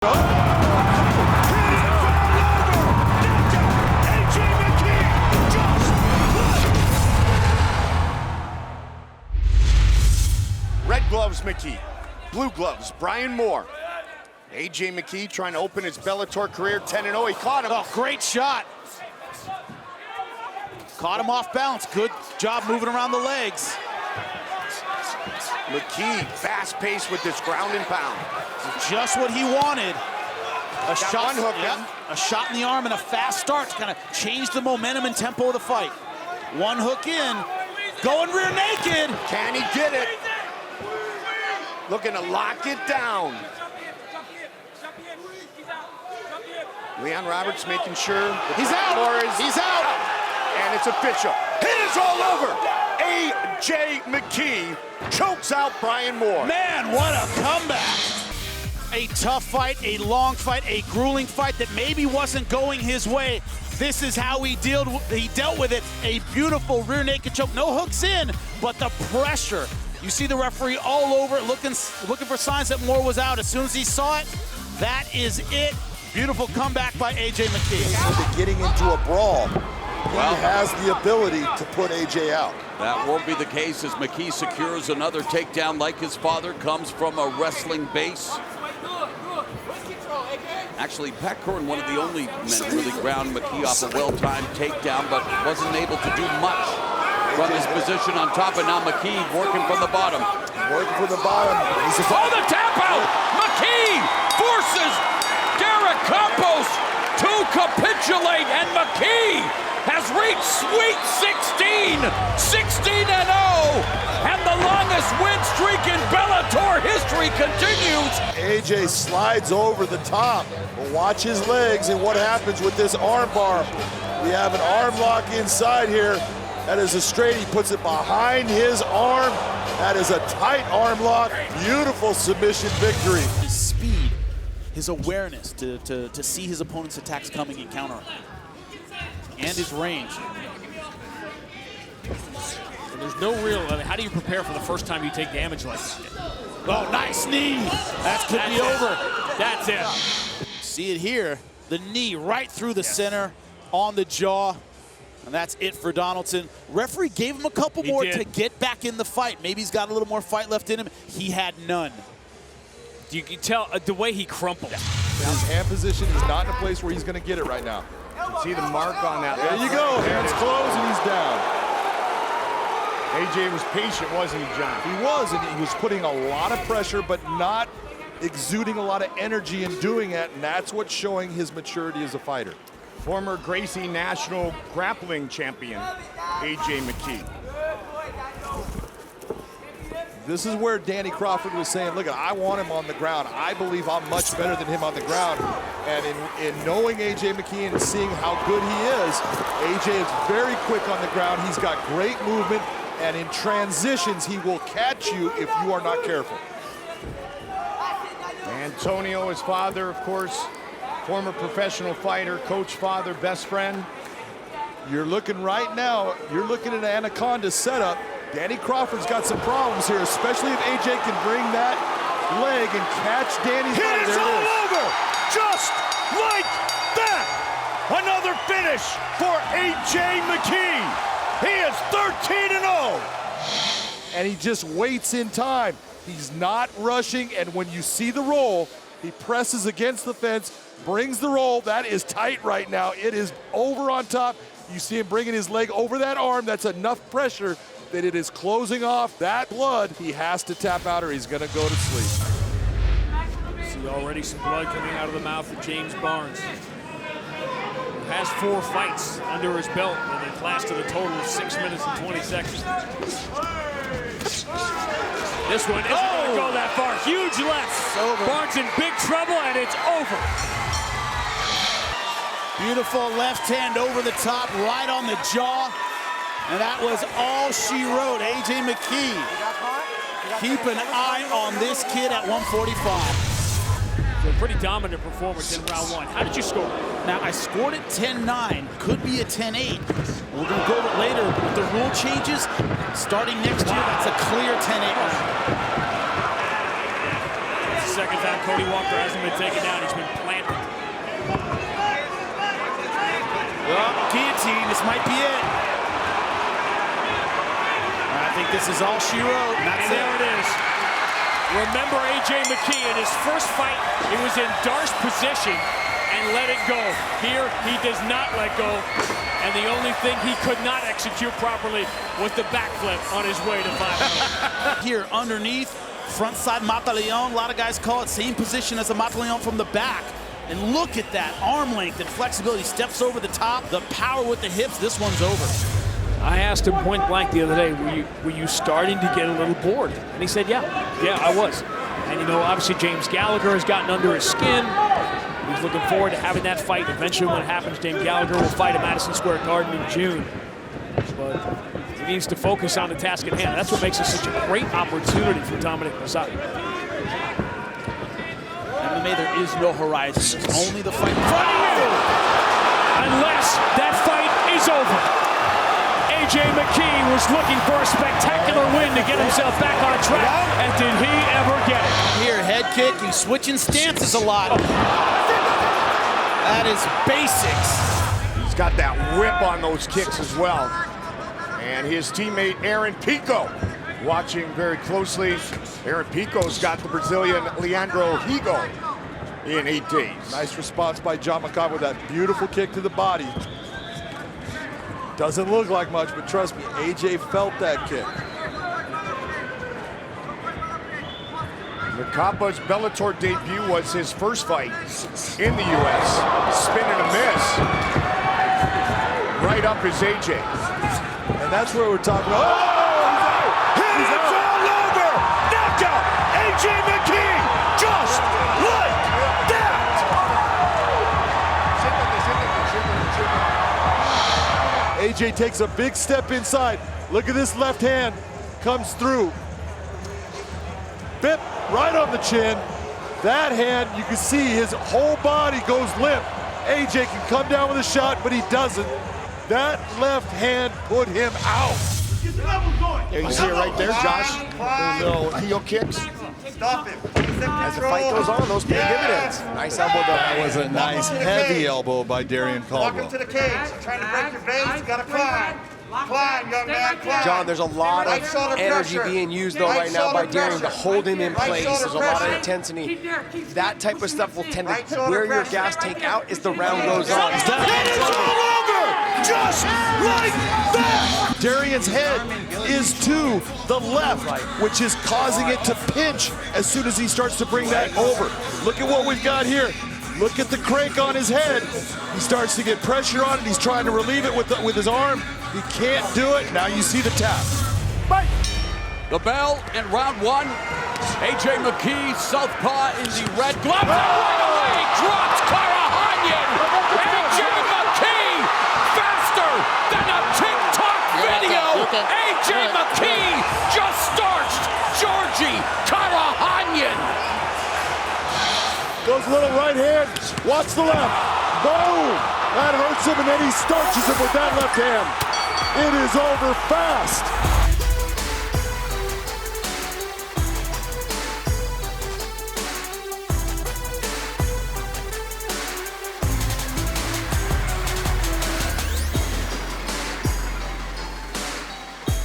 Red gloves, McKee. Blue gloves, Brian Moore. A.J. McKee trying to open his Bellator career 10-0. He caught him. Oh, great shot. Caught him off balance. Good job moving around the legs. McKee, fast-paced with this ground and pound. Just what he wanted. A shot, one hook a shot in the arm and a fast start to kind of change the momentum and tempo of the fight. One hook in, going rear naked. Can he get it? Looking to lock it down. Leon Roberts making sure he's out. He's out. And it's official. It is all over. A.J. McKee chokes out Brian Moore. Man, what a comeback. A tough fight, a long fight, a grueling fight that maybe wasn't going his way. This is how he dealt with it. A beautiful rear naked choke. No hooks in, but the pressure. You see the referee all over it, looking for signs that Moore was out. As soon as he saw it, that is it. Beautiful comeback by A.J. McKee. Getting into a brawl, he has the ability to put A.J. out. That won't be the case as McKee secures another takedown like his father, comes from a wrestling base. Actually, Pat Curran, one of the only men to really ground McKee off a well-timed takedown, but wasn't able to do much from his position on top. And now McKee working from the bottom. Working from the bottom. Oh, the tap out! McKee forces CAMPOS to capitulate, and McKee has reached Sweet 16, 16-0, and the longest win streak in Bellator history continues. AJ slides over the top, but watch his legs and what happens with this arm bar. We have an arm lock inside here. That is a straight, he puts it behind his arm. That is a tight arm lock. Beautiful submission victory. His speed, his awareness to see his opponent's attacks coming and counter them. And his range. And there's no real, how do you prepare for the first time you take damage like that? Oh, nice knee. That could be over. That's it. See it here. The knee right through the center on the jaw. And that's it for Donaldson. Referee gave him a couple more to get back in the fight. Maybe he's got a little more fight left in him. He had none. You can tell the way he crumpled. His hand position is not in a place where he's going to get it right now. See the mark on that. There you go. Hands closed and he's down. AJ was patient, wasn't he, John? He was, and he was putting a lot of pressure, but not exuding a lot of energy in doing it, and that's what's showing his maturity as a fighter. Former Gracie National Grappling Champion, A.J. McKee. This is where Danny Crawford was saying, look, I want him on the ground. I believe I'm much better than him on the ground. And in knowing A.J. McKee and seeing how good he is, A.J. is very quick on the ground. He's got great movement, and in transitions, he will catch you if you are not careful. Antonio, his father, of course, former professional fighter, coach, father, best friend. You're looking right now, you're looking at an Anaconda setup. Danny Crawford's got some problems here, especially if AJ can bring that leg and catch Danny's body. It is all over, just like that. Another finish for A.J. McKee. He is 13-0. And he just waits in time. He's not rushing, and when you see the roll, he presses against the fence, brings the roll. That is tight right now. It is over on top. You see him bringing his leg over that arm. That's enough pressure that it is closing off that blood. He has to tap out or he's gonna go to sleep. See already some blood coming out of the mouth of James Barnes. Who has 4 fights under his belt and it lasted a total of 6 minutes and 20 seconds. This one isn't gonna go that far. Huge left. Barnes in big trouble and it's over. Beautiful left hand over the top, right on the jaw. And that was all she wrote. A.J. McKee. Keep an eye on this kid at 145. So a pretty dominant performance in round 1. How did you score? Now, I scored it 10-9. Could be a 10-8. We're going to go over it later. With the rule changes, starting next year, that's a clear 10-8 round. second time Cody Walker hasn't been taken down. He's been planted. Well, guillotine, this might be it. I think this is all she wrote. And there it is. Remember A.J. McKee in his first fight, he was in Darce position and let it go. Here, he does not let go. And the only thing he could not execute properly was the backflip on his way to 5-0. Here, underneath, front side Mata Leon. A lot of guys call it same position as a Mata Leon from the back. And look at that arm length and flexibility. Steps over the top, the power with the hips. This one's over. I asked him point blank the other day, were you starting to get a little bored? And he said, yeah, I was. And you know, obviously James Gallagher has gotten under his skin. He's looking forward to having that fight. Eventually when it happens, James Gallagher will fight at Madison Square Garden in June. But he needs to focus on the task at hand. That's what makes it such a great opportunity for Dominic MAZZOTTA. MMA, there is no horizon. There's only the fight in front of you. Unless that fight is over. A.J. McKee was looking for a spectacular win to get himself back on track, and did he ever get it? Here, head kick, he's switching stances a lot. That is basics. He's got that whip on those kicks as well. And his teammate Aaron Pico watching very closely. Aaron Pico's got the Brazilian Leandro Higo in 8 days. Nice response by John McKeeotine with that beautiful kick to the body. Doesn't look like much, but trust me, AJ felt that kick. MACAPÁ's Bellator debut was his first fight in the U.S. Spin and a miss. Right up his AJ. And that's where we're talking about. Oh! It's all over! Knockout! A.J. McKee! Just like that! AJ takes a big step inside. Look at this left hand. Comes through. Bip right on the chin. That hand, you can see his whole body goes limp. AJ can come down with a shot, but he doesn't. That left hand put him out. Yeah, you see it right there, Josh. Those little heel kicks. Stop him. As the fight goes on, those pay dividends. Nice elbow though. That was a nice heavy elbow by Darrion Walk him Caldwell. to the cage. You're trying to break your veins. You gotta climb. Climb, young man, climb. John, there's a lot of energy being used though right now by Darrion to hold him in place. There's a lot of intensity. That type of stuff will tend to wear your gas tank out as the round goes on. It is all over! Just like that! Darrion's head is to the left, which is causing it to pinch as soon as he starts to bring that over. Look at what we've got here. Look at the crank on his head. He starts to get pressure on it. He's trying to relieve it with his arm. He can't do it. Now you see the tap. The bell in round one. A.J. McKee, southpaw in the red glove. And right away drops KARAKHANYAN. A.J. McKee, faster than a TikTok video. A.J. McKee just starched GEORGI KARAKHANYAN. Goes a little right hand. Watch the left. Boom! That hurts him, and then he starches him with that left hand. It is over fast.